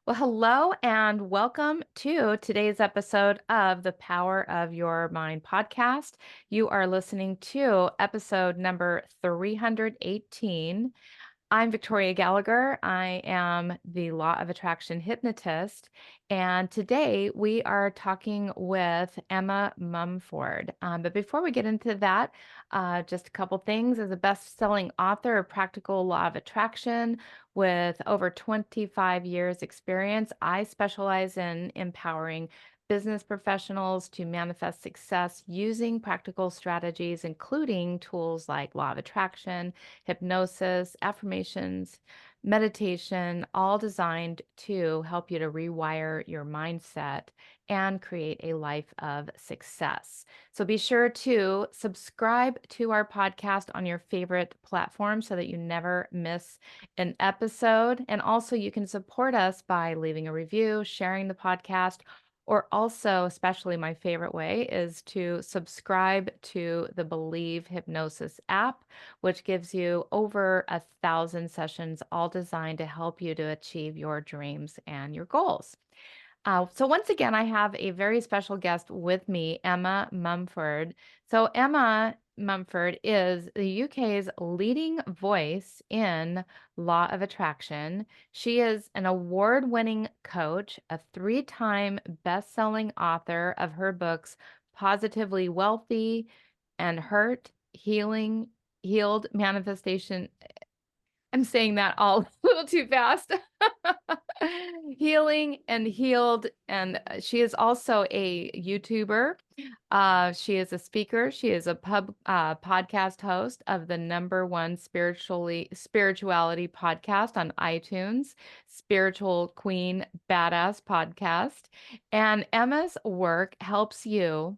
Well, hello and welcome to today's episode of the Power of Your Mind podcast. You are listening to episode number 318. I'm Victoria Gallagher. I am the Law of Attraction hypnotist. And today we are talking with Emma Mumford. But before we get into that, just a couple things. As a best selling author of Practical Law of Attraction with over 25 years' experience, I specialize in empowering business professionals to manifest success using practical strategies, including tools like law of attraction, hypnosis, affirmations, meditation, all designed to help you to rewire your mindset and create a life of success. So be sure to subscribe to our podcast on your favorite platform so that you never miss an episode. And also, you can support us by leaving a review, sharing the podcast, or also, especially my favorite way is to subscribe to the Believe Hypnosis app, which gives you over 1,000 sessions, all designed to help you to achieve your dreams and your goals. So once again, I have a very special guest with me, Emma Mumford. So Emma Mumford is the UK's leading voice in law of attraction. She is an award-winning coach, a three-time best-selling author of her books, Positively Wealthy and Hurt, Healed Manifestation. I'm saying that all a little too fast. Healing and healed. And she is also a YouTuber. She is a speaker. She is a podcast host of the number one spirituality podcast on iTunes, Spiritual Queen Badass Podcast. And Emma's work helps you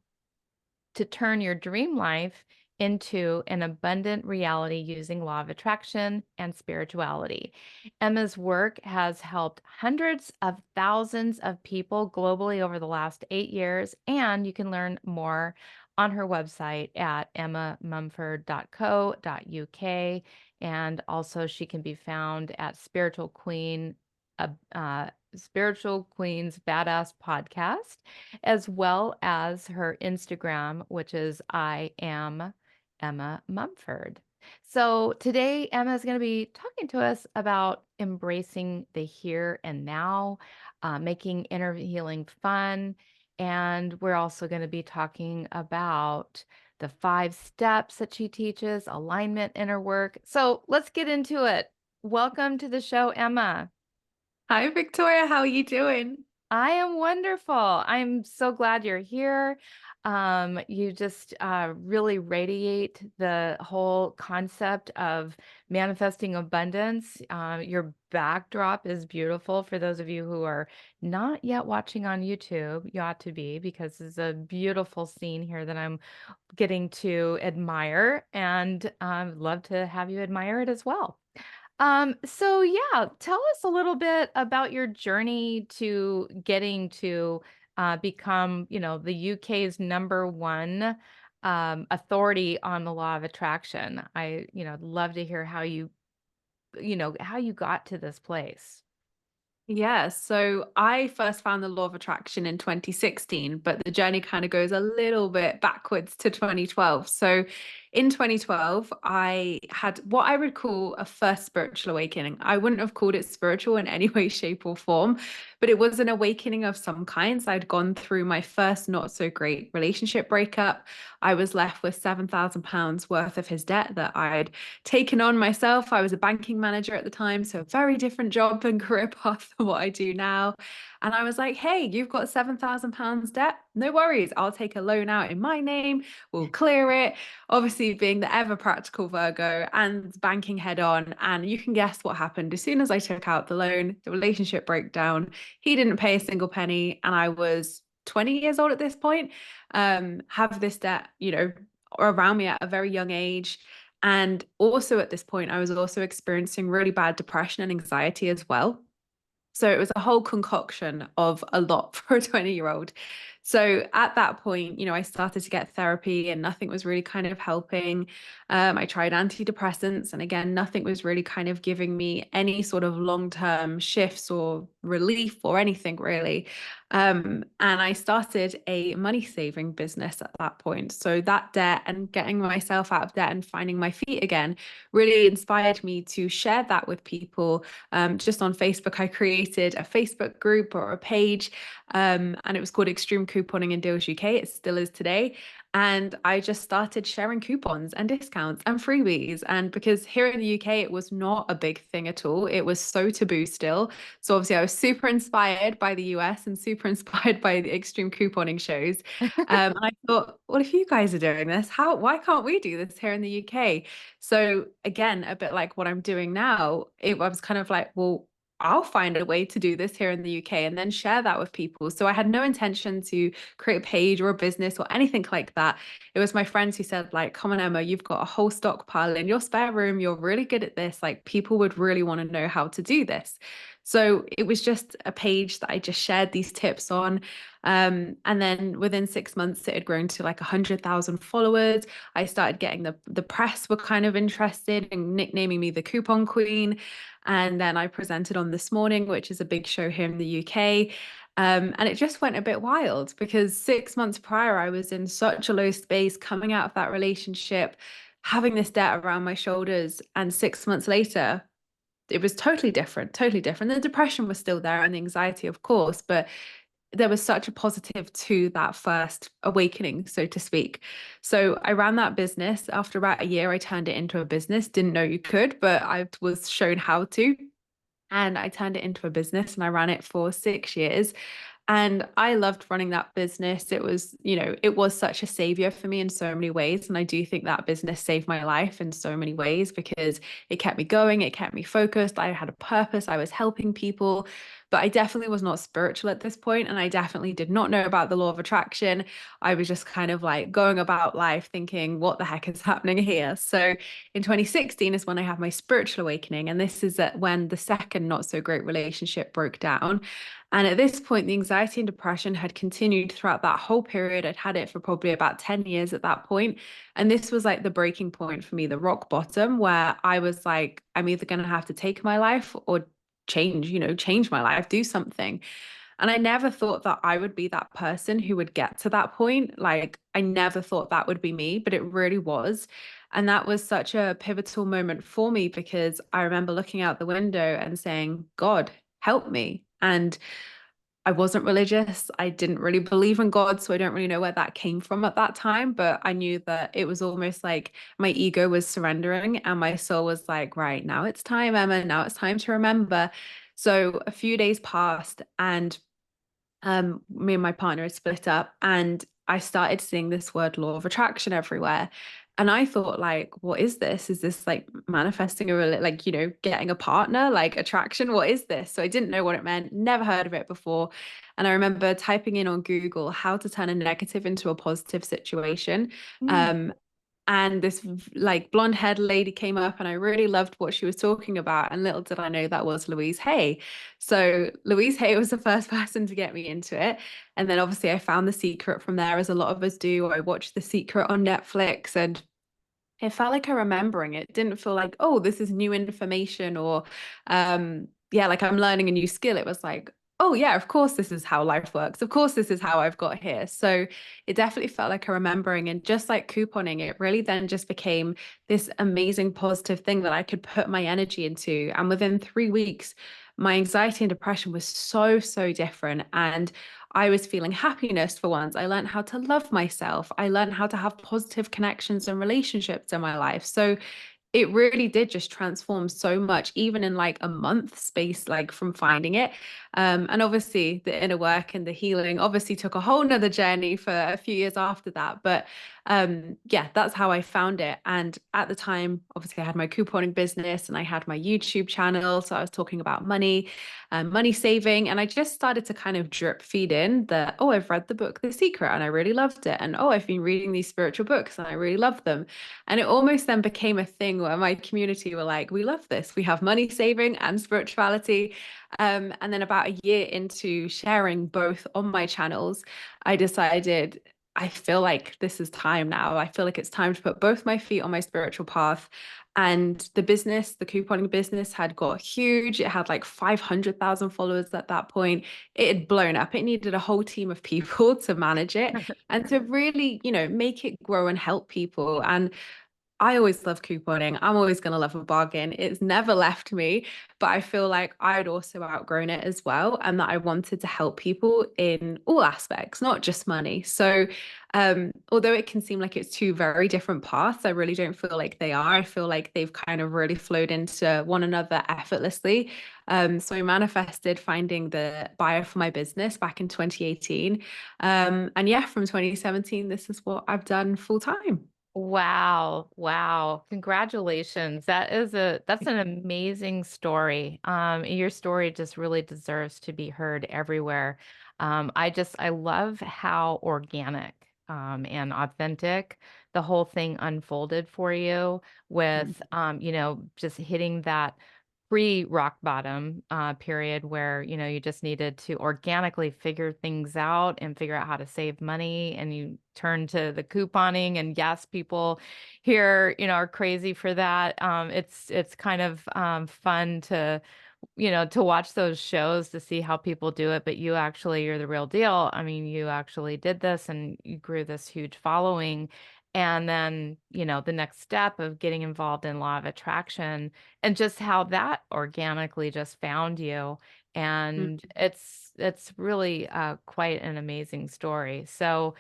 to turn your dream life into an abundant reality using law of attraction and spirituality. Emma's work has helped hundreds of thousands of people globally over the last 8 years, and you can learn more on her website at emmamumford.co.uk. And also, she can be found at Spiritual Queen's Badass Podcast, as well as her Instagram, which is I am Emma Mumford. So today, Emma is going to be talking to us about embracing the here and now, making inner healing fun. And we're also going to be talking about the 5 steps that she teaches, alignment, inner work. So let's get into it. Welcome to the show, Emma. Hi, Victoria. How are you doing? I am wonderful. I'm so glad you're here. You just really radiate the whole concept of manifesting abundance. Your backdrop is beautiful. For those of you who are not yet watching on YouTube, you ought to be, because it's a beautiful scene here that I'm getting to admire, and love to have you admire it as well. So yeah, tell us a little bit about your journey to getting to become, the UK's number one authority on the law of attraction. Love to hear how you got to this place. Yeah, so I first found the law of attraction in 2016, but the journey kind of goes a little bit backwards to 2012. So in 2012, I had what I would call a first spiritual awakening. I wouldn't have called it spiritual in any way, shape, or form, but it was an awakening of some kinds. I'd gone through my first not so great relationship breakup. I was left with £7,000 worth of his debt that I'd taken on myself. I was a banking manager at the time, so a very different job and career path than what I do now. And I was like, hey, you've got £7,000 debt. No worries. I'll take a loan out in my name. We'll clear it. Obviously, being the ever practical Virgo and banking head on. And you can guess what happened. As soon as I took out the loan, the relationship broke down. He didn't pay a single penny. And I was 20 years old at this point, have this debt, around me at a very young age. And also at this point, I was also experiencing really bad depression and anxiety as well. So it was a whole concoction of a lot for a 20-year-old. So at that point, I started to get therapy and nothing was really kind of helping. I tried antidepressants, and again, nothing was really kind of giving me any sort of long-term shifts or relief or anything really. And I started a money saving business at that point. So that debt and getting myself out of debt and finding my feet again really inspired me to share that with people. Just on Facebook, I created a Facebook group or a page, and it was called Extreme Couponing and Deals UK. It still is today. And I just started sharing coupons and discounts and freebies. And because here in the UK, it was not a big thing at all, it was so taboo still. So obviously, I was super inspired by the US and super inspired by the extreme couponing shows. And I thought, well, if you guys are doing this, why can't we do this here in the UK? So again, a bit like what I'm doing now, I was kind of like, well, I'll find a way to do this here in the UK and then share that with people. So I had no intention to create a page or a business or anything like that. It was my friends who said, like, come on, Emma, you've got a whole stockpile in your spare room. You're really good at this. Like, people would really want to know how to do this. So it was just a page that I just shared these tips on. And then within 6 months, it had grown to like 100,000 followers. I started getting the press were kind of interested in nicknaming me the coupon queen. And then I presented on This Morning, which is a big show here in the UK. And it just went a bit wild because 6 months prior, I was in such a low space coming out of that relationship, having this debt around my shoulders. And 6 months later, it was totally different, totally different. The depression was still there and the anxiety, of course, but there was such a positive to that first awakening, so to speak. So I ran that business. After about a year, I turned it into a business. Didn't know you could, but I was shown how to. And I turned it into a business and I ran it for 6 years. And I loved running that business. It was such a savior for me in so many ways. And I do think that business saved my life in so many ways because it kept me going, it kept me focused. I had a purpose, I was helping people, but I definitely was not spiritual at this point, and I definitely did not know about the law of attraction. I was just kind of like going about life thinking, what the heck is happening here? So in 2016 is when I had my spiritual awakening. And this is when the second not so great relationship broke down. And at this point, the anxiety and depression had continued throughout that whole period. I'd had it for probably about 10 years at that point. And this was like the breaking point for me, the rock bottom, where I was like, I'm either going to have to take my life or change my life, do something. And I never thought that I would be that person who would get to that point. Like, I never thought that would be me, but it really was. And that was such a pivotal moment for me because I remember looking out the window and saying, God, help me. And I wasn't religious. I didn't really believe in God, so I don't really know where that came from at that time. But I knew that it was almost like my ego was surrendering and my soul was like, right, now it's time, Emma. Now it's time to remember. So a few days passed and me and my partner had split up, and I started seeing this word law of attraction everywhere. And I thought, like, what is this? Is this like manifesting getting a partner, like attraction? What is this? So I didn't know what it meant, never heard of it before. And I remember typing in on Google how to turn a negative into a positive situation. Mm. Um, and this like blonde haired lady came up and I really loved what she was talking about, and little did I know that was Louise Hay. So Louise Hay was the first person to get me into it, and then obviously I found The Secret from there, as a lot of us do. I watched The Secret on Netflix and it felt like I remembering it. It didn't feel like, oh, this is new information or yeah, like I'm learning a new skill. It was like, oh yeah, of course this is how life works. Of course this is how I've got here. So it definitely felt like a remembering. And just like couponing, it really then just became this amazing positive thing that I could put my energy into. And within 3 weeks, my anxiety and depression was so, so different. And I was feeling happiness for once. I learned how to love myself. I learned how to have positive connections and relationships in my life. So it really did just transform so much, even in like a month space, like from finding it. And obviously the inner work and the healing obviously took a whole nother journey for a few years after that. But Yeah, that's how I found it. And at the time, obviously, I had my couponing business and I had my YouTube channel. So I was talking about money, money saving. And I just started to kind of drip feed in that, oh, I've read the book The Secret and I really loved it. And oh, I've been reading these spiritual books and I really love them. And it almost then became a thing where my community were like, we love this. We have money saving and spirituality. And then about a year into sharing both on my channels, I decided I feel like this is time now. I feel like it's time to put both my feet on my spiritual path. And the business, the couponing business had got huge. It had like 500,000 followers at that point. It had blown up. It needed a whole team of people to manage it and to really, make it grow and help people. And I always love couponing. I'm always going to love a bargain. It's never left me, but I feel like I'd also outgrown it as well, and that I wanted to help people in all aspects, not just money. So, although it can seem like it's two very different paths, I really don't feel like they are. I feel like they've kind of really flowed into one another effortlessly. So I manifested finding the buyer for my business back in 2018. And yeah, from 2017, this is what I've done full time. Wow. Wow. Congratulations. That's an amazing story. Your story just really deserves to be heard everywhere. I love how organic and authentic the whole thing unfolded for you with just hitting that pre-rock bottom period where you just needed to organically figure things out and figure out how to save money, and you turn to the couponing. And yes, people here are crazy for that. It's kind of fun to watch those shows to see how people do it, but you're the real deal. I mean, you actually did this and you grew this huge following. And then, the next step of getting involved in law of attraction and just how that organically just found you. And it's really quite an amazing story. So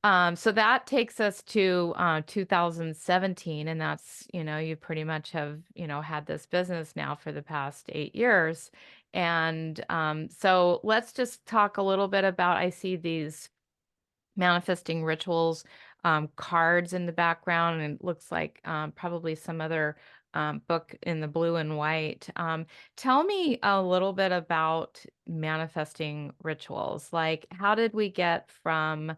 that takes us to 2017, and that's, you pretty much have, had this business now for the past 8 years. And so let's just talk a little bit about, I see these manifesting rituals cards in the background, and it looks like probably some other book in the blue and white. Tell me a little bit about manifesting rituals. Like, how did we get from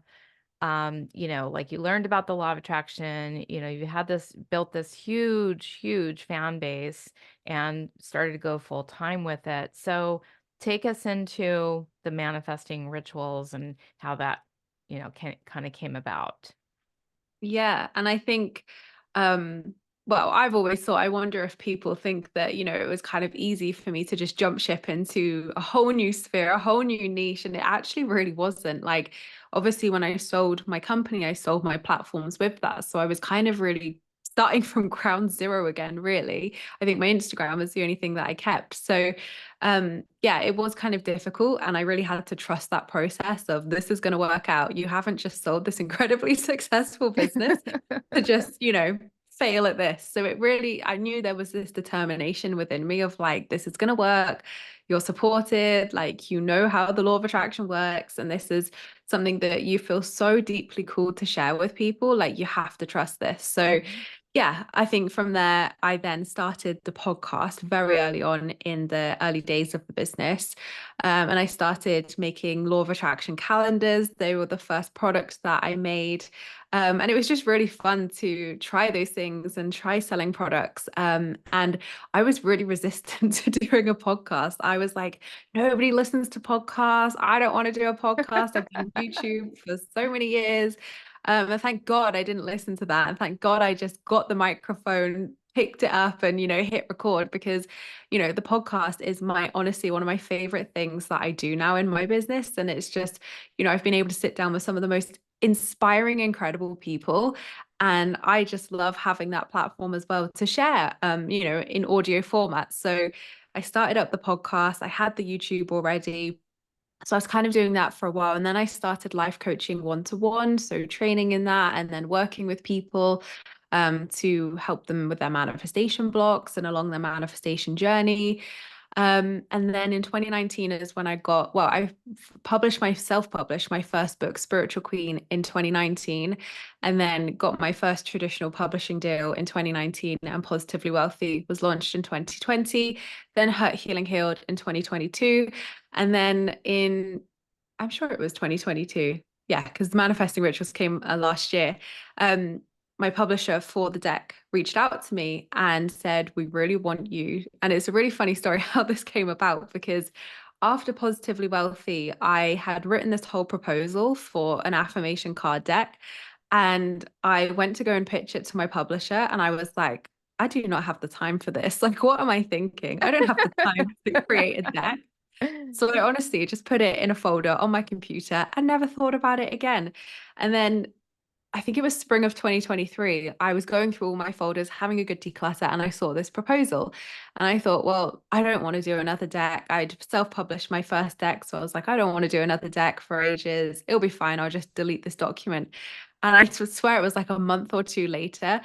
like you learned about the law of attraction, you had built this huge, huge fan base and started to go full time with it. So take us into the manifesting rituals and how that, kind of came about. Yeah. And I think, well, I've always thought, I wonder if people think that, it was kind of easy for me to just jump ship into a whole new sphere, a whole new niche. And it actually really wasn't. Like, obviously, when I sold my company, I sold my platforms with that. So I was kind of really starting from ground zero again, really. I think my Instagram was the only thing that I kept. So yeah, it was kind of difficult. And I really had to trust that process of this is going to work out. You haven't just sold this incredibly successful business to just, fail at this. So it really, I knew there was this determination within me of like, this is going to work. You're supported, like, how the law of attraction works. And this is something that you feel so deeply called to share with people. Like, you have to trust this. So Mhm. yeah, I think from there, I then started the podcast very early on in the early days of the business. And I started making law of attraction calendars. They were the first products that I made. And it was just really fun to try those things and try selling products. And I was really resistant to doing a podcast. I was like, nobody listens to podcasts. I don't want to do a podcast. I've done YouTube for so many years. And thank God I didn't listen to that. And thank God I just got the microphone, picked it up and, hit record because, the podcast is honestly, one of my favorite things that I do now in my business. And it's just, I've been able to sit down with some of the most inspiring, incredible people. And I just love having that platform as well to share, in audio format. So I started up the podcast. I had the YouTube already. So I was kind of doing that for a while. And then I started life coaching one-to-one. So training in that and then working with people to help them with their manifestation blocks and along their manifestation journey. And then in 2019 is when I published self-published my first book, Spiritual Queen, in 2019, and then got my first traditional publishing deal in 2019, and Positively Wealthy was launched in 2020, then Hurt, Healing, Healed in 2022, and then I'm sure it was 2022. Yeah, because Manifesting Rituals came last year. Um, my publisher for the deck reached out to me and said, "We really want you." And it's a really funny story how this came about, because after Positively Wealthy, I had written this whole proposal for an affirmation card deck. And I went to go and pitch it to my publisher. And I was like, I do not have the time for this. Like, what am I thinking? I don't have the time to create a deck. So I honestly just put it in a folder on my computer and never thought about it again. And then I think it was spring of 2023. I was going through all my folders, having a good declutter, and I saw this proposal. And I thought, well, I don't want to do another deck. I'd self-published my first deck. So I was like, I don't want to do another deck for ages. It'll be fine. I'll just delete this document. And I swear it was like a month or two later,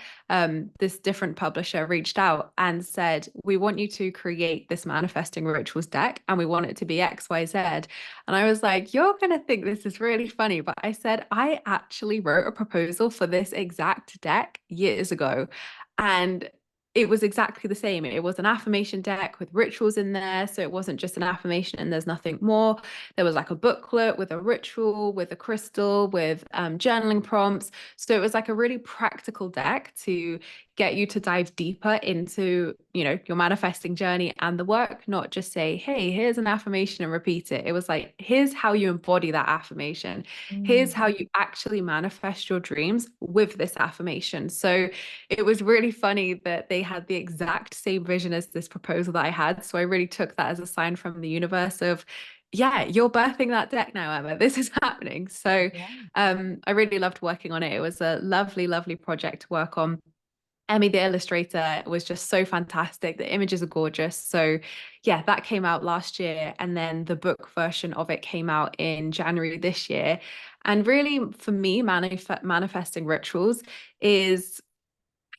this different publisher reached out and said, "We want you to create this manifesting rituals deck, and we want it to be XYZ." And I was like, "You're going to think this is really funny." But I said, "I actually wrote a proposal for this exact deck years ago." And it was exactly the same. It was an affirmation deck with rituals in there. So it wasn't just an affirmation and there's nothing more. There was like a booklet with a ritual, with a crystal, with journaling prompts. So it was like a really practical deck to get you to dive deeper into, your manifesting journey and the work, not just say, "Hey, here's an affirmation," and repeat it. It was like, here's how you embody that affirmation. Here's how Mm. you actually manifest your dreams with this affirmation. So it was really funny that they had the exact same vision as this proposal that I had. So I really took that as a sign from the universe of, yeah, you're birthing that deck now, Emma. This is happening. So Yeah. I really loved working on it. It was a lovely, lovely project to work on. Emmy, the illustrator, was just so fantastic. The images are gorgeous. So, yeah, that came out last year. And then the book version of it came out in January this year. And really, for me, manifesting rituals is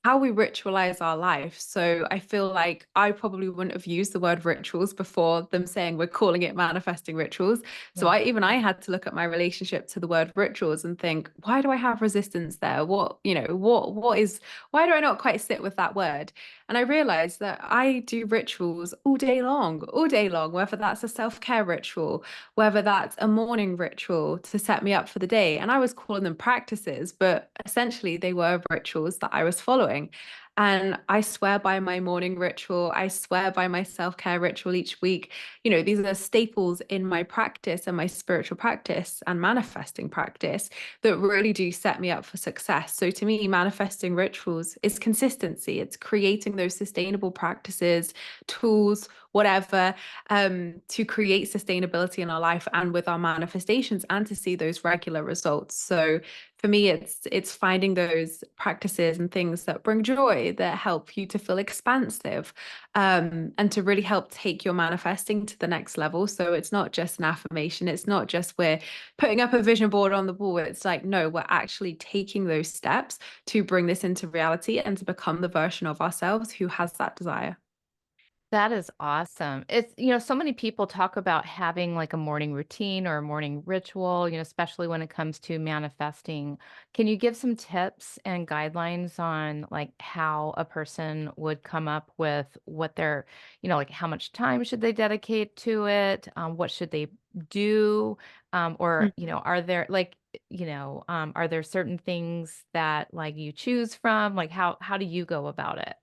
how we ritualize our life. So I feel like I probably wouldn't have used the word rituals before them saying we're calling it manifesting rituals. So Yeah. I had to look at my relationship to the word rituals and think, why do I have resistance there? Why do I not quite sit with that word? And I realized that I do rituals all day long, whether that's a self-care ritual, whether that's a morning ritual to set me up for the day. And I was calling them practices, but essentially they were rituals that I was following. And I swear by my morning ritual. I swear by my self-care ritual each week. These are staples in my practice and my spiritual practice and manifesting practice that really do set me up for success. So to me, manifesting rituals is consistency. It's creating those sustainable practices, tools, whatever, to create sustainability in our life and with our manifestations and to see those regular results. So for me, it's finding those practices and things that bring joy, that help you to feel expansive, and to really help take your manifesting to the next level. So it's not just an affirmation. It's not just we're putting up a vision board on the wall. It's like, no, we're actually taking those steps to bring this into reality and to become the version of ourselves who has that desire. That is awesome. It's, so many people talk about having like a morning routine or a morning ritual, especially when it comes to manifesting. Can you give some tips and guidelines on like how a person would come up with what their, like how much time should they dedicate to it? What should they do? Or, are there like, are there certain things that like you choose from? Like how do you go about it?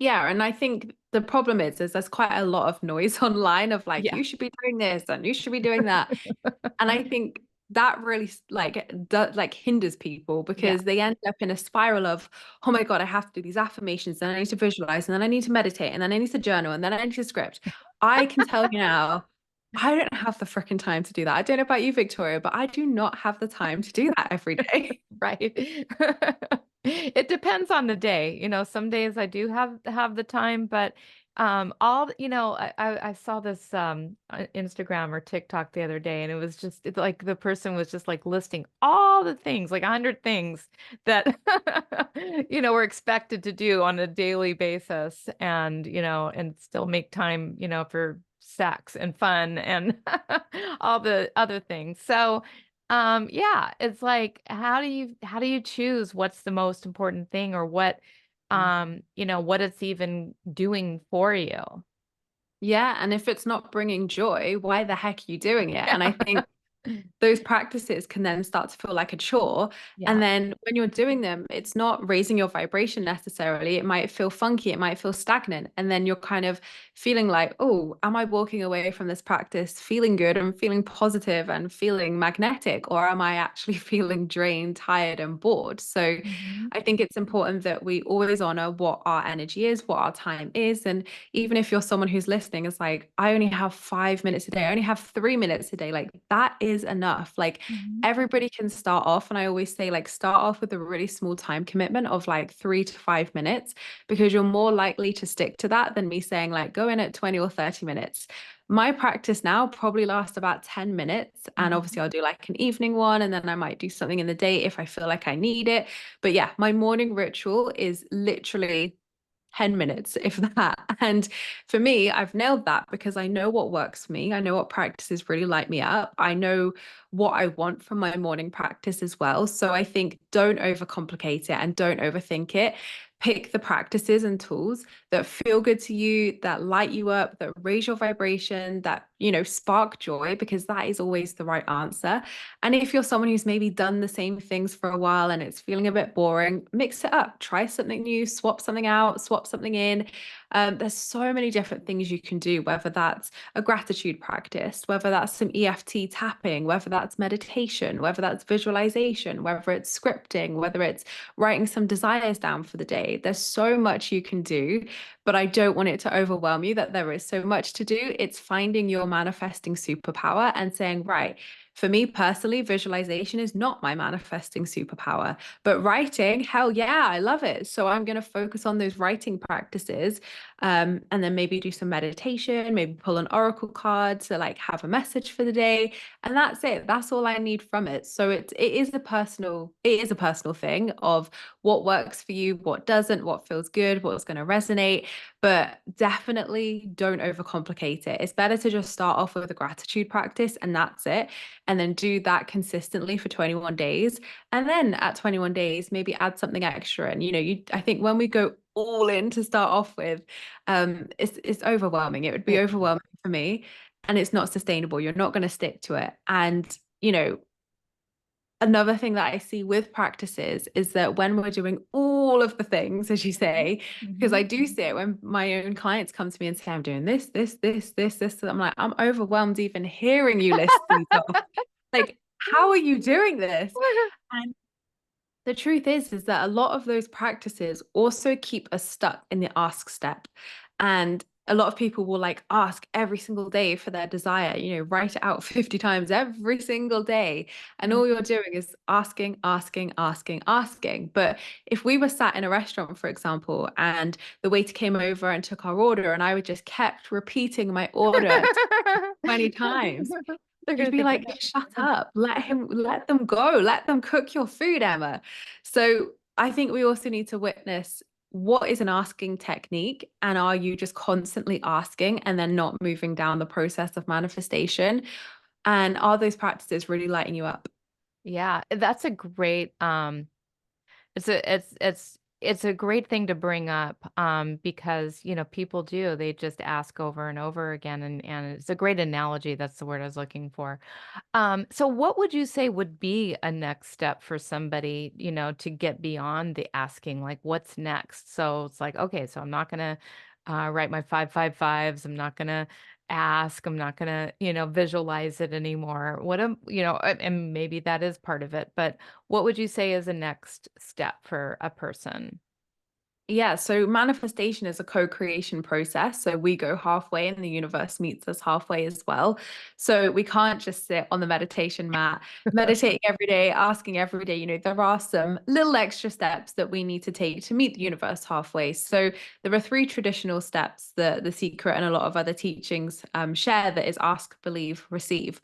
Yeah, and I think the problem is there's quite a lot of noise online of like, Yeah. you should be doing this and you should be doing that. And I think that really like hinders people Yeah. because they end up in a spiral of, oh my God, I have to do these affirmations, and I need to visualize, and then I need to meditate, and then I need to journal, and then I need to script. I can tell you now, I don't have the freaking time to do that. I don't know about you, Victoria, but I do not have the time to do that every day. Right. It depends on the day. Some days I do have the time, but All I saw this Instagram or TikTok the other day, and it was just it's like the person was just like listing all the things, like 100 things that we're expected to do on a daily basis, and and still make time, for sex and fun and all the other things. So, yeah, it's like how do you choose what's the most important thing, or what what it's even doing for you. Yeah, and if it's not bringing joy, why the heck are you doing it? Yeah. And I think those practices can then start to feel like a chore. And Yeah. then when you're doing them, it's not raising your vibration necessarily. It might feel funky, it might feel stagnant. And then you're kind of feeling like, oh, am I walking away from this practice feeling good and feeling positive and feeling magnetic? Or am I actually feeling drained, tired, and bored? So Mhm. I think it's important that we always honor what our energy is, what our time is. And even if you're someone who's listening, it's like, I only have 5 minutes a day, I only have 3 minutes a day. Like, that is enough. Like, Mhm. everybody can start off. And I always say, like, start off with a really small time commitment of like 3 to 5 minutes, because you're more likely to stick to that than me saying, like, go in at 20 or 30 minutes. My practice now probably lasts about 10 minutes. And Mhm. obviously, I'll do like an evening one, and then I might do something in the day if I feel like I need it. But yeah, my morning ritual is literally 10 minutes, if that. And for me, I've nailed that because I know what works for me. I know what practices really light me up. I know what I want from my morning practice as well. So I think don't overcomplicate it and don't overthink it. Pick the practices and tools that feel good to you, that light you up, that raise your vibration, that, spark joy, because that is always the right answer. And if you're someone who's maybe done the same things for a while and it's feeling a bit boring, mix it up, try something new, swap something out, swap something in. There's so many different things you can do, whether that's a gratitude practice, whether that's some EFT tapping, whether that's meditation, whether that's visualization, whether it's scripting, whether it's writing some desires down for the day. There's so much you can do, but I don't want it to overwhelm you that there is so much to do. It's finding your manifesting superpower and saying, right, for me personally, visualization is not my manifesting superpower, but writing, hell yeah, I love it. So I'm going to focus on those writing practices, and then maybe do some meditation, maybe pull an oracle card to like have a message for the day, and that's it. That's all I need from it. So it is a personal thing of what works for you, what doesn't, what feels good, what's going to resonate. But definitely don't overcomplicate it. It's better to just start off with a gratitude practice and that's it, and then do that consistently for 21 days. And then at 21 days, maybe add something extra. And I think when we go all in to start off with, it's overwhelming. It would be It overwhelming for me, and it's not sustainable. You're not going to stick to it. And another thing that I see with practices is that when we're doing all of the things, as you Mhm. say, because I Mhm. do see it when my own clients come to me and say, I'm doing this. I'm like, I'm overwhelmed even hearing you list these off. Like, how are you doing this? And the truth is that a lot of those practices also keep us stuck in the ask step. And a lot of people will like ask every single day for their desire, write it out 50 times every single day. And Mhm. all you're doing is asking, asking, asking, asking. But if we were sat in a restaurant, for example, and the waiter came over and took our order, and I would just kept repeating my order 20 times, They're you'd gonna be think you're like, nuts. shut up, let them go, let them cook your food, Emma. So I think we also need to witness what is an asking technique, and are you just constantly asking and then not moving down the process of manifestation? And are those practices really lighting you up? Yeah, that's a great it's a great thing to bring up, because people do, they just ask over and over again, and it's a great analogy. That's the word I was looking for. So what would you say would be a next step for somebody, to get beyond the asking? Like, what's next? So it's like, okay, so I'm not gonna write my 555s. I'm not gonna ask. I'm not gonna, visualize it anymore. What am, and maybe that is part of it, but what would you say is a next step for a person? Yeah, so manifestation is a co-creation process. So we go halfway and the universe meets us halfway as well. So we can't just sit on the meditation mat, meditating every day, asking every day. There are some little extra steps that we need to take to meet the universe halfway. So there are three traditional steps that The Secret and a lot of other teachings share, that is ask, believe, receive.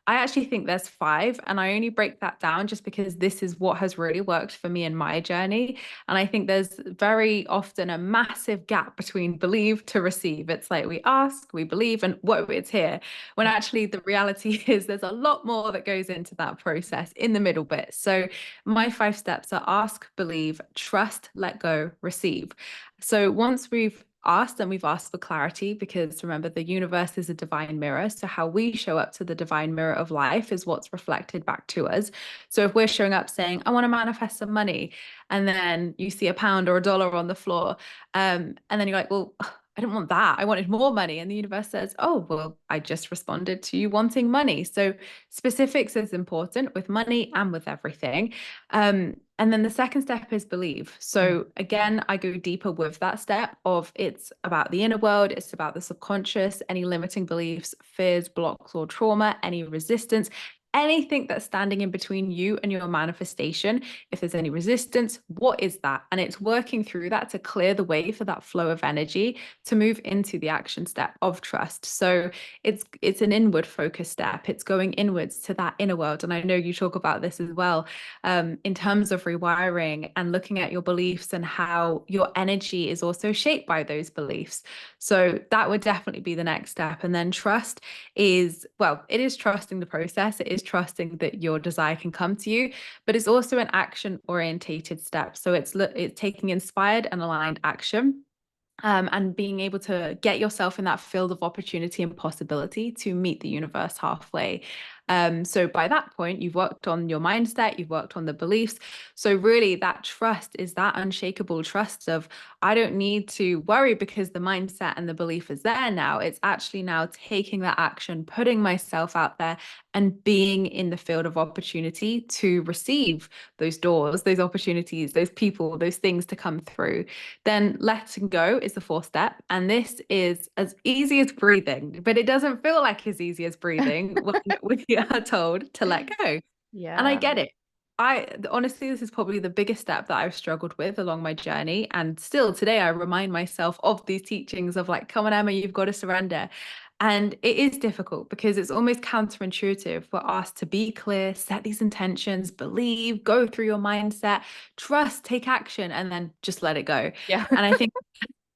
I actually think there's five, and I only break that down just because this is what has really worked for me in my journey. And I think there's very often a massive gap between believe to receive. It's like we ask, we believe, and whoa, it's here. When Yeah. actually the reality is there's a lot more that goes into that process in the middle bit. So my five steps are ask, believe, trust, let go, receive. So once we've asked, and we've asked for clarity, because remember, the universe is a divine mirror. So how we show up to the divine mirror of life is what's reflected back to us. So if we're showing up saying, I want to manifest some money, and then you see a pound or a dollar on the floor, and then you're like, well, I didn't want that. I wanted more money. And the universe says, oh, well, I just responded to you wanting money. So specifics is important with money and with everything. And then the second step is believe. Mm. So again, I go deeper with that step of it's about the inner world, it's about the subconscious, any limiting beliefs, fears, blocks, or trauma, any resistance, anything that's standing in between you and your manifestation. If there's any resistance, what is that? And it's working through that to clear the way for that flow of energy to move into the action step of trust. So it's an inward focus step. It's going inwards to that inner world. And I know you talk about this as well, in terms of rewiring and looking at your beliefs and how your energy is also shaped by those beliefs. So that would definitely be the next step. And then trust is, well, it is trusting the process. It is trusting that your desire can come to you, but it's also an action orientated step. So it's taking inspired and aligned action, and being able to get yourself in that field of opportunity and possibility to meet the universe halfway. So by that point, you've worked on your mindset, you've worked on the beliefs. So really, that trust is that unshakable trust of, I don't need to worry because the mindset and the belief is there now. It's actually now taking that action, putting myself out there, and being in the field of opportunity to receive those doors, those opportunities, those people, those things to come through. Then letting go is the fourth step. And this is as easy as breathing, but it doesn't feel like as easy as breathing when you are told to let go. And I Yeah. get it. I honestly, this is probably the biggest step that I've struggled with along my journey. And still today, I remind myself of these teachings of like, come on, Emma, you've got to surrender. And it is difficult because it's almost counterintuitive for us to be clear, set these intentions, believe, go through your mindset, trust, take action, and then just let it go. Yeah. And I think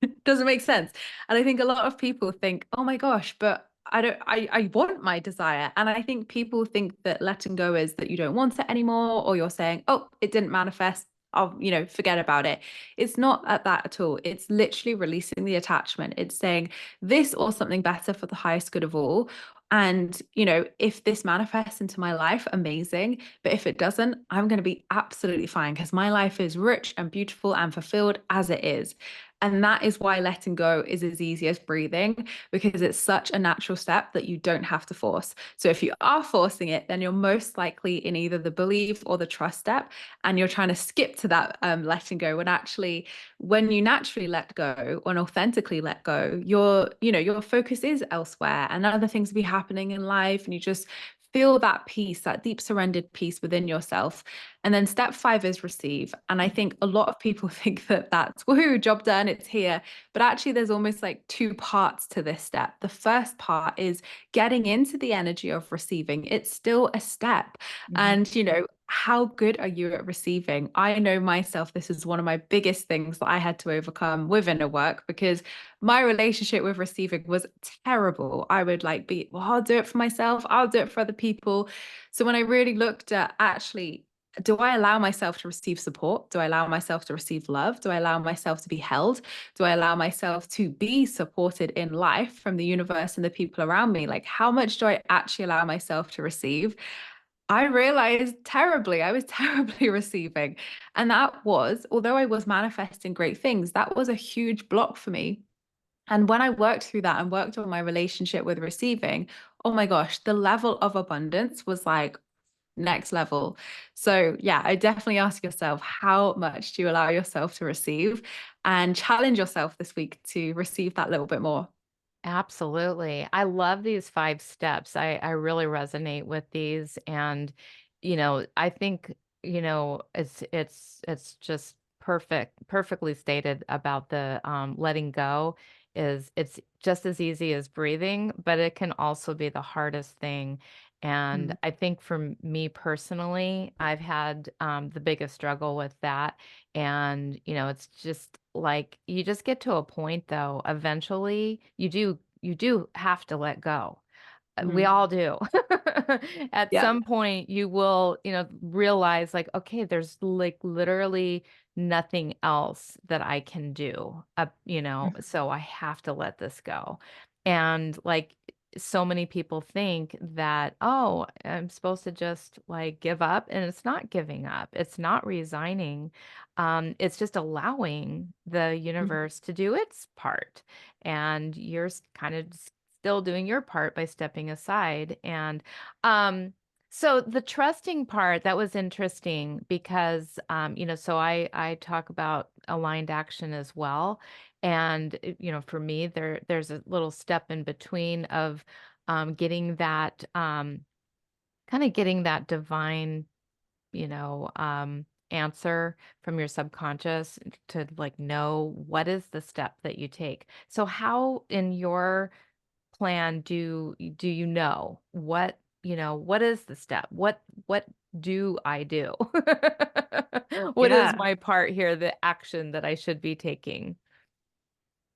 it doesn't make sense. And I think a lot of people think, oh my gosh, but I want my desire. And I think people think that letting go is that you don't want it anymore, or you're saying, oh, it didn't manifest. I'll forget about it. It's not at that at all. It's literally releasing the attachment. It's saying this or something better for the highest good of all. And, if this manifests into my life, amazing. But if it doesn't, I'm going to be absolutely fine because my life is rich and beautiful and fulfilled as it is. And that is why letting go is as easy as breathing, because it's such a natural step that you don't have to force. So if you are forcing it, then you're most likely in either the belief or the trust step, and you're trying to skip to that letting go. When actually, when you naturally let go and authentically let go, your focus is elsewhere, and other things will be happening in life, and you just feel that peace, that deep surrendered peace within yourself. And then step five is receive. And I think a lot of people think that that's woohoo, job done, it's here. But actually, there's almost like two parts to this step. The first part is getting into the energy of receiving. It's still a step. Mhm. And, how good are you at receiving? I know myself, this is one of my biggest things that I had to overcome with inner work, because my relationship with receiving was terrible. I would like be, well, I'll do it for myself, I'll do it for other people. So when I really looked at actually, do I allow myself to receive support? Do I allow myself to receive love? Do I allow myself to be held? Do I allow myself to be supported in life from the universe and the people around me? Like, how much do I actually allow myself to receive? I realized terribly, I was terribly receiving. And that was, although I was manifesting great things, that was a huge block for me. And when I worked through that and worked on my relationship with receiving, oh my gosh, the level of abundance was like next level. So yeah, I definitely ask yourself, how much do you allow yourself to receive, and challenge yourself this week to receive that little bit more. Absolutely. I love these 5 steps. I really resonate with these, and, I think, it's just perfectly stated about the, letting go is it's just as easy as breathing, but it can also be the hardest thing, and Mm. I think for me personally, I've had, the biggest struggle with that, and, it's just like you just get to a point though, eventually you do have to let go. We Mm. all do. At Yeah. some point, you will, realize like, okay, there's like literally nothing else that I can do, so I have to let this go. And like, so many people think that, oh, I'm supposed to just like give up, and it's not giving up. It's not resigning. It's just allowing the Mhm. universe to do its part, and you're kind of still doing your part by stepping aside. And um, so the trusting part, that was interesting because so I talk about aligned action as well. And for me, there's a little step in between of getting that kind of getting that divine answer from your subconscious to like know what is the step that you take. So how in your plan do you know what is the step? What do I do? What is Yeah. my part here, the action that I should be taking?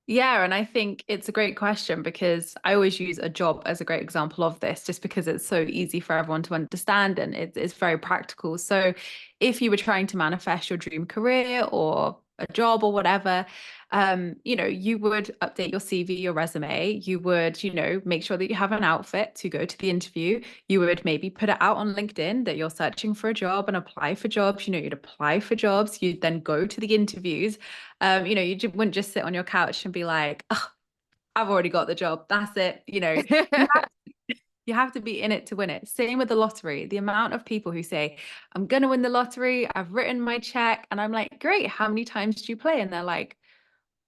Yeah, and I think it's a great question because I always use a job as a great example of this, just because it's so easy for everyone to understand and it's very practical. So, if you were trying to manifest your dream career or a job or whatever, you would update your CV, your resume. You would, make sure that you have an outfit to go to the interview. You would maybe put it out on LinkedIn that you're searching for a job and apply for jobs. You'd apply for jobs. You'd then go to the interviews. Wouldn't just sit on your couch and be like, oh, I've already got the job. That's it. You have you have to be in it to win it. Same with the lottery. The amount of people who say, I'm gonna win the lottery, I've written my check, and I'm like, great, how many times do you play? And they're like,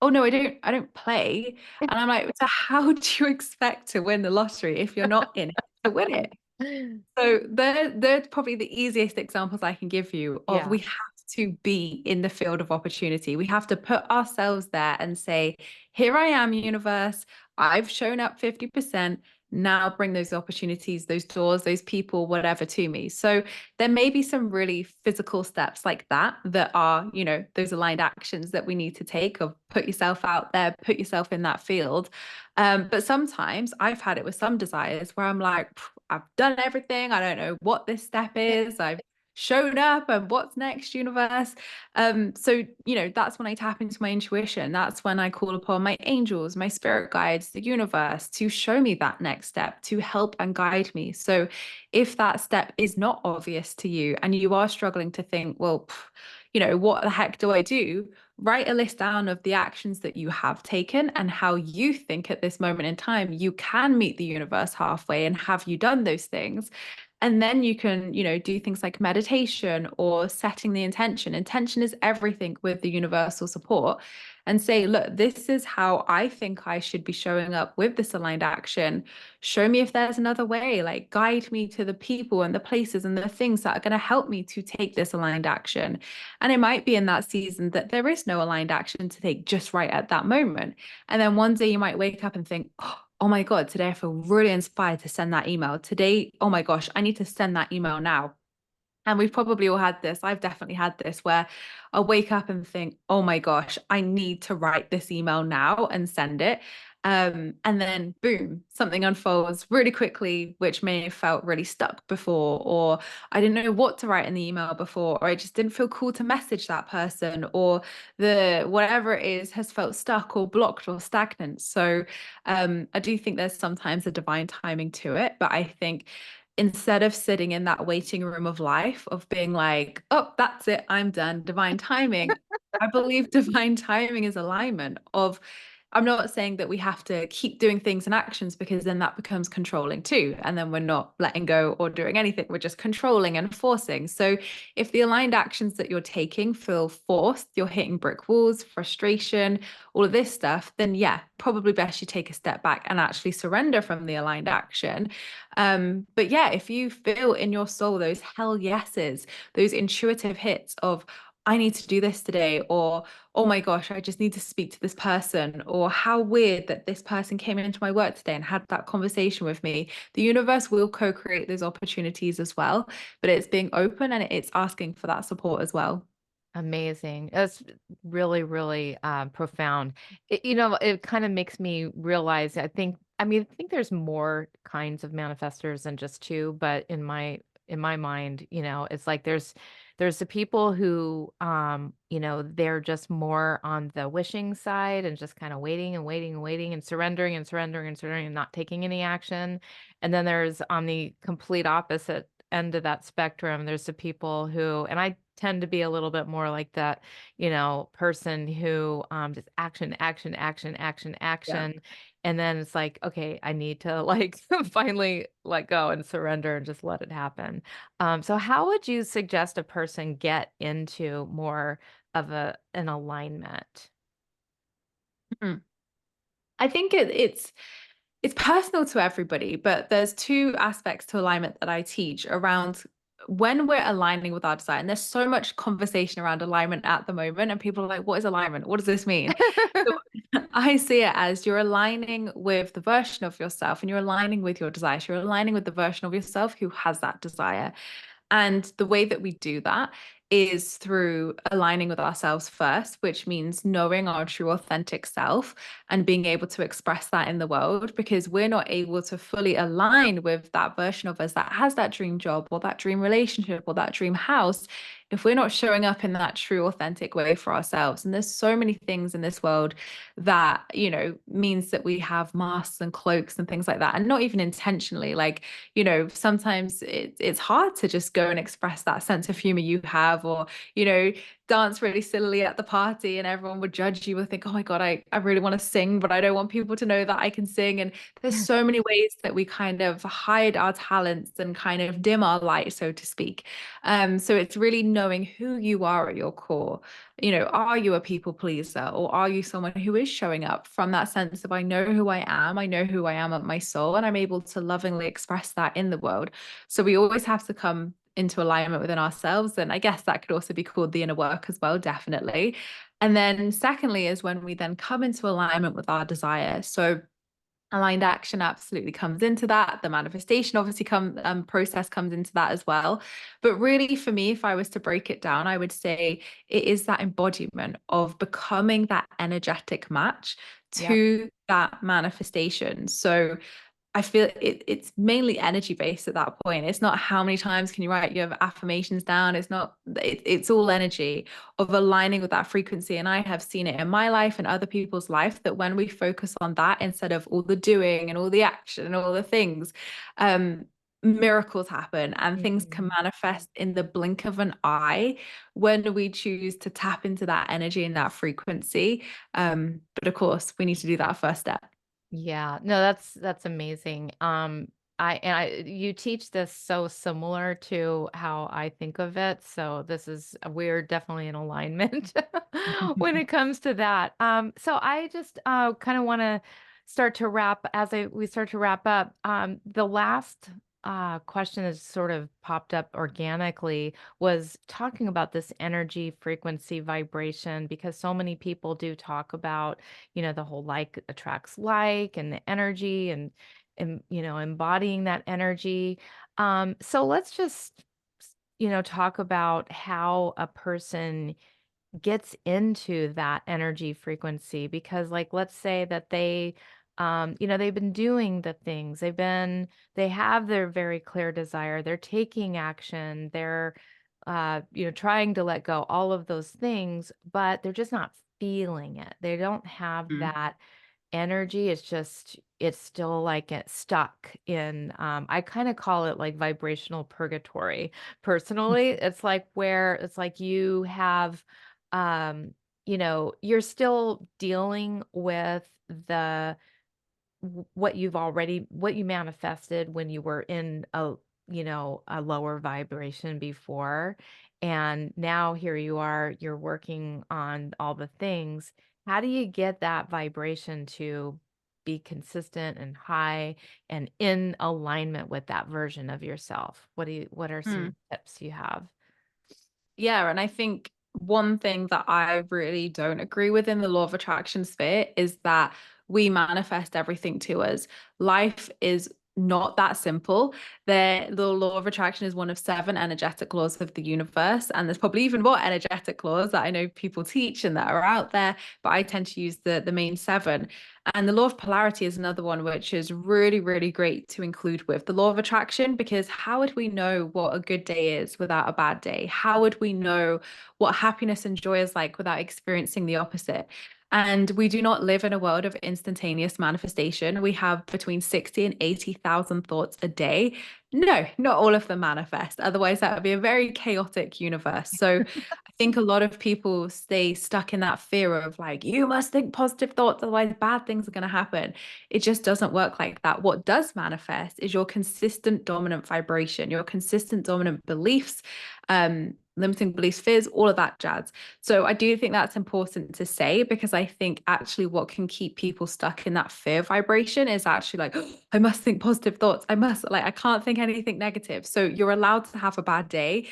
oh no, I don't play. And I'm like, so how do you expect to win the lottery if you're not in it to win it? So they're probably the easiest examples I can give you of Yeah. we have to be in the field of opportunity. We have to put ourselves there and say, here I am, universe. I've shown up 50%. Now bring those opportunities, those doors, those people, whatever to me. So there may be some really physical steps like that are, those aligned actions that we need to take of put yourself out there, put yourself in that field. But sometimes I've had it with some desires where I'm like, I've done everything. I don't know what this step is. I've shown up and what's next, universe. So, that's when I tap into my intuition. That's when I call upon my angels, my spirit guides, the universe to show me that next step, to help and guide me. So, if that step is not obvious to you and you are struggling to think, well, what the heck do I do? Write a list down of the actions that you have taken and how you think at this moment in time you can meet the universe halfway, and have you done those things? And then you can, do things like meditation or setting the intention. Intention is everything with the universal support, and say, look, this is how I think I should be showing up with this aligned action. Show me if there's another way, like guide me to the people and the places and the things that are going to help me to take this aligned action. And it might be in that season that there is no aligned action to take just right at that moment. And then one day you might wake up and think, oh my God, today I feel really inspired to send that email. Today, oh my gosh, I need to send that email now. And we've probably all had this. I've definitely had this where I'll wake up and think, oh my gosh, I need to write this email now and send it. And then boom, something unfolds really quickly, which may have felt really stuck before, or I didn't know what to write in the email before, or I just didn't feel cool to message that person, or the whatever it is has felt stuck or blocked or stagnant. So I do think there's sometimes a divine timing to it, but I think instead of sitting in that waiting room of life of being like, oh, that's it, I'm done, divine timing. I believe divine timing is alignment of I'm not saying that we have to keep doing things and actions, because then that becomes controlling too. And then we're not letting go or doing anything. We're just controlling and forcing. So if the aligned actions that you're taking feel forced, you're hitting brick walls, frustration, all of this stuff, then yeah, probably best you take a step back and actually surrender from the aligned action. But yeah, if you feel in your soul those hell yeses, those intuitive hits of, I need to do this today, or oh my gosh, I just need to speak to this person, or how weird that this person came into my work today and had that conversation with me. The universe will co-create those opportunities as well, but it's being open and it's asking for that support as well. Amazing. That's really, really profound. It kind of makes me realize, I think there's more kinds of manifestors than just two, but in my mind, it's like there's the people who they're just more on the wishing side and just kind of waiting and waiting and waiting and surrendering and surrendering and surrendering and not taking any action. And then there's on the complete opposite end of that spectrum, there's the people who, and I tend to be a little bit more like that, person who just action, action, action, action, Yeah. action. And then it's like, okay, I need to like finally let go and surrender and just let it happen. So how would you suggest a person get into more of an alignment? Mhm. I think it's personal to everybody, but there's two aspects to alignment that I teach around when we're aligning with our desire. And there's so much conversation around alignment at the moment, and people are like, what is alignment? What does this mean? So I see it as you're aligning with the version of yourself and you're aligning with your desires. You're aligning with the version of yourself who has that desire. And the way that we do that is through aligning with ourselves first, which means knowing our true authentic self and being able to express that in the world, because we're not able to fully align with that version of us that has that dream job or that dream relationship or that dream house if we're not showing up in that true authentic way for ourselves. And there's so many things in this world that, means that we have masks and cloaks and things like that, and not even intentionally. Like, sometimes it's hard to just go and express that sense of humor you have, or, dance really sillily at the party and everyone would judge you and think, oh my God, I really want to sing, but I don't want people to know that I can sing. And there's so many ways that we kind of hide our talents and kind of dim our light, so to speak. So it's really knowing who you are at your core. Are you a people pleaser, or are you someone who is showing up from that sense of, I know who I know who I am at my soul, and I'm able to lovingly express that in the world. So we always have to come into alignment within ourselves. And I guess that could also be called the inner work as well, definitely. And then secondly is when we then come into alignment with our desire. So aligned action absolutely comes into that. The manifestation obviously process comes into that as well. But really, for me, if I was to break it down, I would say it is that embodiment of becoming that energetic match Yep. to that manifestation. So I feel it's mainly energy based at that point. It's not how many times can you write your affirmations down. It's not, it's all energy of aligning with that frequency. And I have seen it in my life and other people's life that when we focus on that instead of all the doing and all the action and all the things, miracles happen and things can Mhm. manifest in the blink of an eye when we choose to tap into that energy and that frequency. But of course, we need to do that first step. Yeah, no, that's amazing. You teach this so similar to how I think of it. So this is we're definitely in alignment when it comes to that. So I just kind of want to start to wrap we start to wrap up. The last question that sort of popped up organically was talking about this energy, frequency, vibration, because so many people do talk about the whole like attracts like and the energy and embodying that energy. So let's just talk about how a person gets into that energy frequency because like let's say that they've been doing the things they have their very clear desire, they're taking action, they're trying to let go, all of those things, but they're just not feeling it, they don't have Mhm. that energy, it's still like it's stuck in, I kinda call it like vibrational purgatory. Personally, it's like where it's like you have, you're still dealing with the what you manifested when you were in a lower vibration before, and now here you are, you're working on all the things. How do you get that vibration to be consistent and high and in alignment with that version of yourself? What are some tips you have? Yeah, and I think one thing that I really don't agree with in the law of attraction sphere is that we manifest everything to us. Life is not that simple. The law of attraction is one of seven energetic laws of the universe, and there's probably even more energetic laws that I know people teach and that are out there, but I tend to use the main seven. And the law of polarity is another one, which is really, really great to include with the law of attraction, because how would we know what a good day is without a bad day? How would we know what happiness and joy is like without experiencing the opposite? And we do not live in a world of instantaneous manifestation. We have between 60 and 80,000 thoughts a day. No, not all of them manifest. Otherwise, that would be a very chaotic universe. So I think a lot of people stay stuck in that fear of like, you must think positive thoughts, otherwise bad things are going to happen. It just doesn't work like that. What does manifest is your consistent dominant vibration, your consistent dominant beliefs, limiting beliefs, fears, all of that jazz. So I do think that's important to say, because I think actually what can keep people stuck in that fear vibration is actually like, oh, I must think positive thoughts. I can't think anything negative. So you're allowed to have a bad day.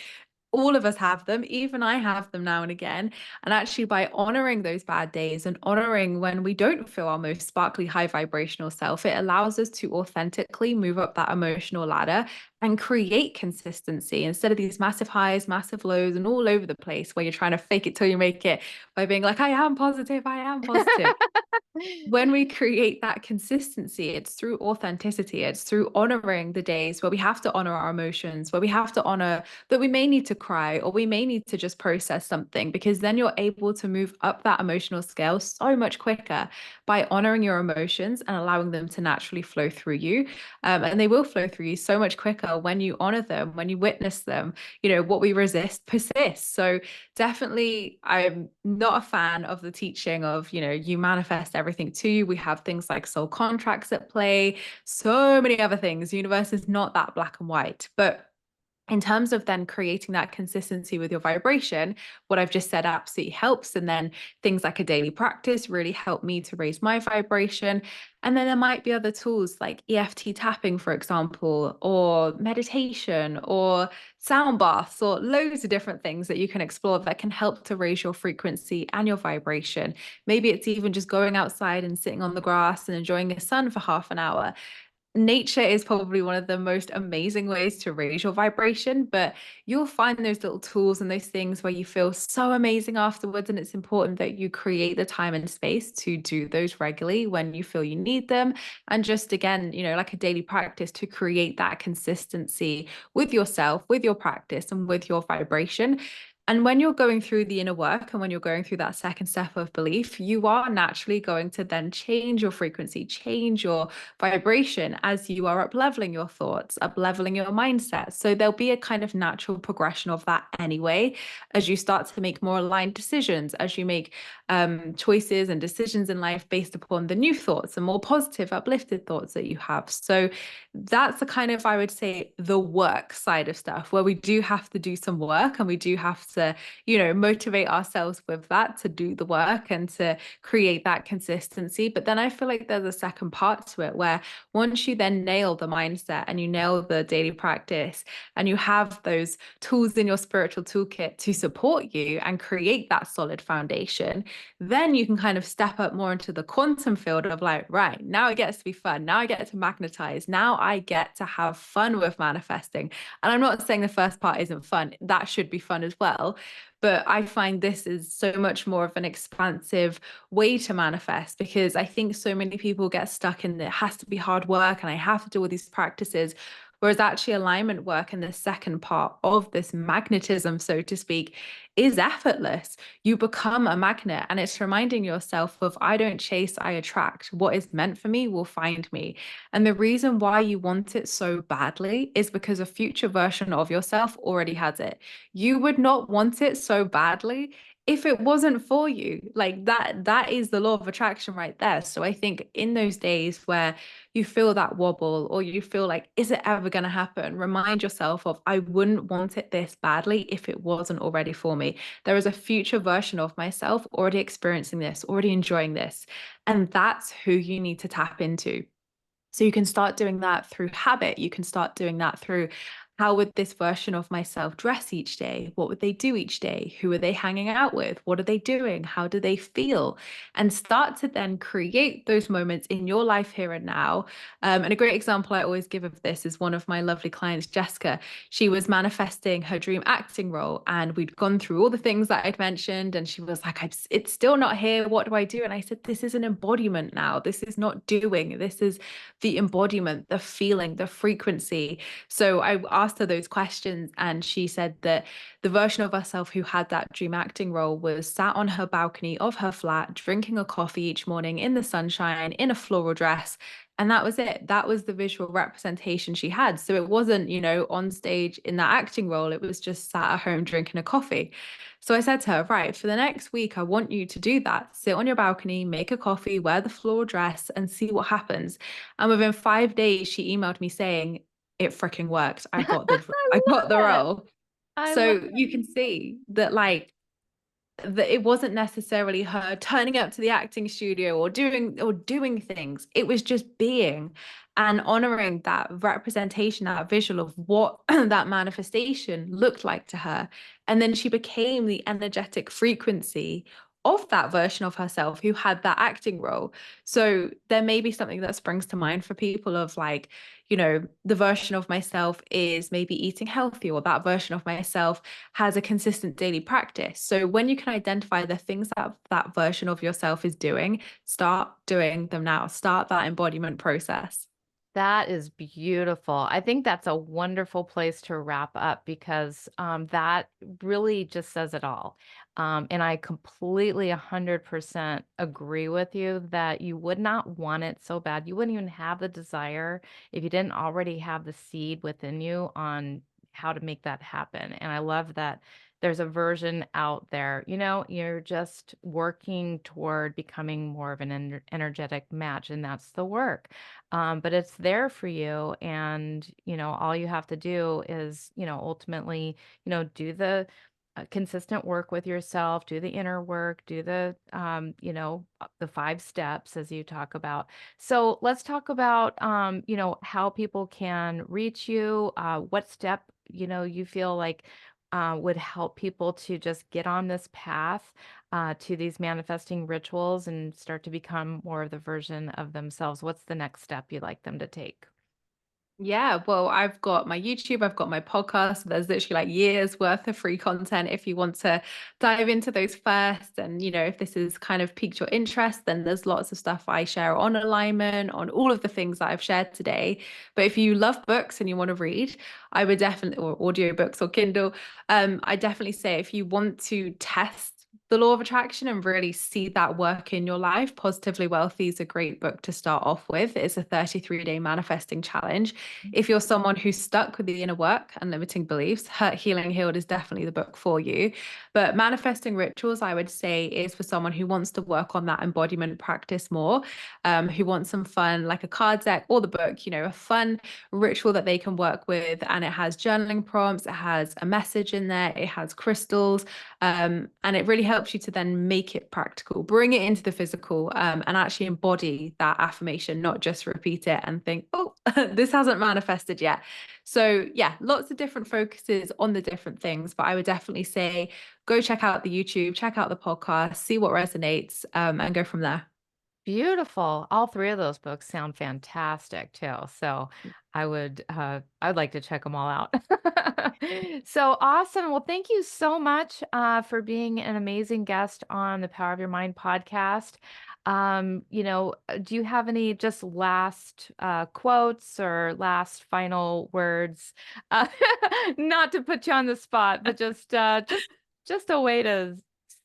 All of us have them. Even I have them now and again. And actually, by honoring those bad days and honoring when we don't feel our most sparkly, high vibrational self, it allows us to authentically move up that emotional ladder and create consistency instead of these massive highs, massive lows, and all over the place where you're trying to fake it till you make it by being like, I am positive, I am positive. When we create that consistency, it's through authenticity. It's through honoring the days where we have to honor our emotions, where we have to honor that we may need to cry or we may need to just process something, because then you're able to move up that emotional scale so much quicker by honoring your emotions and allowing them to naturally flow through you. And they will flow through you so much quicker when you honor them, when you witness them. What we resist persists. So definitely, I'm not a fan of the teaching of, you manifest everything to you. We have things like soul contracts at play, so many other things. The universe is not that black and white. But in terms of then creating that consistency with your vibration, what I've just said absolutely helps. And then things like a daily practice really help me to raise my vibration. And then there might be other tools like EFT tapping, for example, or meditation or sound baths, or loads of different things that you can explore that can help to raise your frequency and your vibration. Maybe it's even just going outside and sitting on the grass and enjoying the sun for half an hour. Nature is probably one of the most amazing ways to raise your vibration, but you'll find those little tools and those things where you feel so amazing afterwards. And it's important that you create the time and space to do those regularly when you feel you need them. And just again, like a daily practice to create that consistency with yourself, with your practice, and with your vibration. And when you're going through the inner work and when you're going through that second step of belief, you are naturally going to then change your frequency, change your vibration as you are up leveling your thoughts, up leveling your mindset. So there'll be a kind of natural progression of that anyway, as you start to make more aligned decisions, as you make choices and decisions in life based upon the new thoughts and more positive, uplifted thoughts that you have. So that's the kind of, I would say, the work side of stuff where we do have to do some work and we do have to, motivate ourselves with that to do the work and to create that consistency. But then I feel like there's a second part to it where once you then nail the mindset and you nail the daily practice and you have those tools in your spiritual toolkit to support you and create that solid foundation, then you can kind of step up more into the quantum field of like, right, now it gets to be fun. Now I get to magnetize. Now I get to have fun with manifesting. And I'm not saying the first part isn't fun. That should be fun as well. But I find this is so much more of an expansive way to manifest, because I think so many people get stuck in it has to be hard work and I have to do all these practices. Whereas actually alignment work in the second part of this magnetism, so to speak, is effortless. You become a magnet, and it's reminding yourself of, I don't chase, I attract. What is meant for me will find me. And the reason why you want it so badly is because a future version of yourself already has it. You would not want it so badly if it wasn't for you, like that is the law of attraction right there. So I think in those days where you feel that wobble or you feel like, is it ever going to happen? Remind yourself of, I wouldn't want it this badly if it wasn't already for me. There is a future version of myself already experiencing this, already enjoying this. And that's who you need to tap into. So you can start doing that through habit. You can start doing that through, how would this version of myself dress each day? What would they do each day? Who are they hanging out with? What are they doing? How do they feel? And start to then create those moments in your life here and now. And a great example I always give of this is one of my lovely clients, Jessica. She was manifesting her dream acting role, and we'd gone through all the things that I'd mentioned. And she was like, it's still not here. What do I do? And I said, this is an embodiment now. This is not doing. This is the embodiment, the feeling, the frequency. So I asked her those questions, and she said that the version of herself who had that dream acting role was sat on her balcony of her flat, drinking a coffee each morning in the sunshine, in a floral dress. And that was it. That was the visual representation she had. So it wasn't, on stage in that acting role, it was just sat at home drinking a coffee. So I said to her, right, for the next week, I want you to do that. Sit on your balcony, make a coffee, wear the floral dress, and see what happens. And within 5 days, she emailed me saying, it freaking worked. I I got the love it. role. I love So you can see that, like, that it wasn't necessarily her turning up to the acting studio or doing things. It was just being and honoring that representation, that visual of what that manifestation looked like to her. And then she became the energetic frequency of that version of herself who had that acting role. So there may be something that springs to mind for people of, like, the version of myself is maybe eating healthy, or that version of myself has a consistent daily practice. So when you can identify the things that that version of yourself is doing, start doing them now. Start that embodiment process. That is beautiful. I think that's a wonderful place to wrap up because that really just says it all. And I completely 100% agree with you that you would not want it so bad. You wouldn't even have the desire if you didn't already have the seed within you on how to make that happen. And I love that there's a version out there. You're just working toward becoming more of an energetic match, and that's the work. But it's there for you. And, all you have to do is, ultimately, do the consistent work with yourself, do the inner work, do the 5 steps as you talk about. So let's talk about, how people can reach you, what step, you feel like would help people to just get on this path to these manifesting rituals and start to become more of the version of themselves. What's the next step you'd like them to take? Yeah, well, I've got my YouTube, I've got my podcast. There's literally like years worth of free content if you want to dive into those first. And, if this has kind of piqued your interest, then there's lots of stuff I share on alignment, on all of the things that I've shared today. But if you love books and you want to read, I would definitely, or audiobooks or Kindle, I definitely say, if you want to test the law of attraction and really see that work in your life, Positively Wealthy is a great book to start off with. It's a 33-day manifesting challenge. If you're someone who's stuck with the inner work and limiting beliefs, Hurt, Healing, Healed is definitely the book for you. But manifesting rituals, I would say, is for someone who wants to work on that embodiment practice more, who wants some fun, like a card deck or the book, a fun ritual that they can work with. And it has journaling prompts, it has a message in there, it has crystals, and it really helps you to then make it practical, bring it into the physical, and actually embody that affirmation, not just repeat it and think, oh, this hasn't manifested yet. So yeah, lots of different focuses on the different things, but I would definitely say go check out the YouTube, check out the podcast, see what resonates, and go from there. Beautiful. All 3 of those books sound fantastic too. So I'd like to check them all out. So awesome. Well, thank you so much for being an amazing guest on the Power of Your Mind podcast. Do you have any just last quotes or last final words? Uh, Not to put you on the spot, but just a way to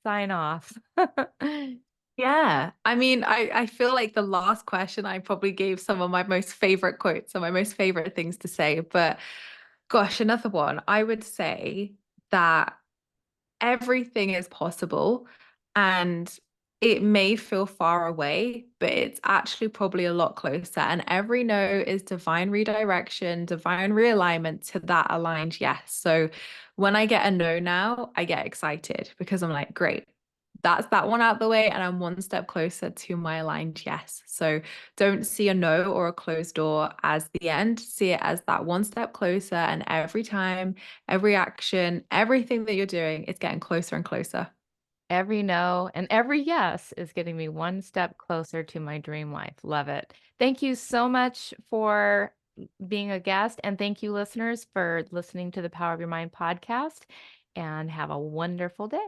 sign off. Yeah. I mean, I feel like the last question I probably gave some of my most favorite quotes or my most favorite things to say. But gosh, another one. I would say that everything is possible, and it may feel far away, but it's actually probably a lot closer. And every no is divine redirection, divine realignment to that aligned yes. So when I get a no now, I get excited because I'm like, great, that's that one out the way, and I'm one step closer to my aligned yes. So don't see a no or a closed door as the end. See it as that one step closer. And every time, every action, everything that you're doing is getting closer and closer. Every no and every yes is getting me one step closer to my dream life. Love it. Thank you so much for being a guest. And thank you, listeners, for listening to the Power of Your Mind podcast. And have a wonderful day.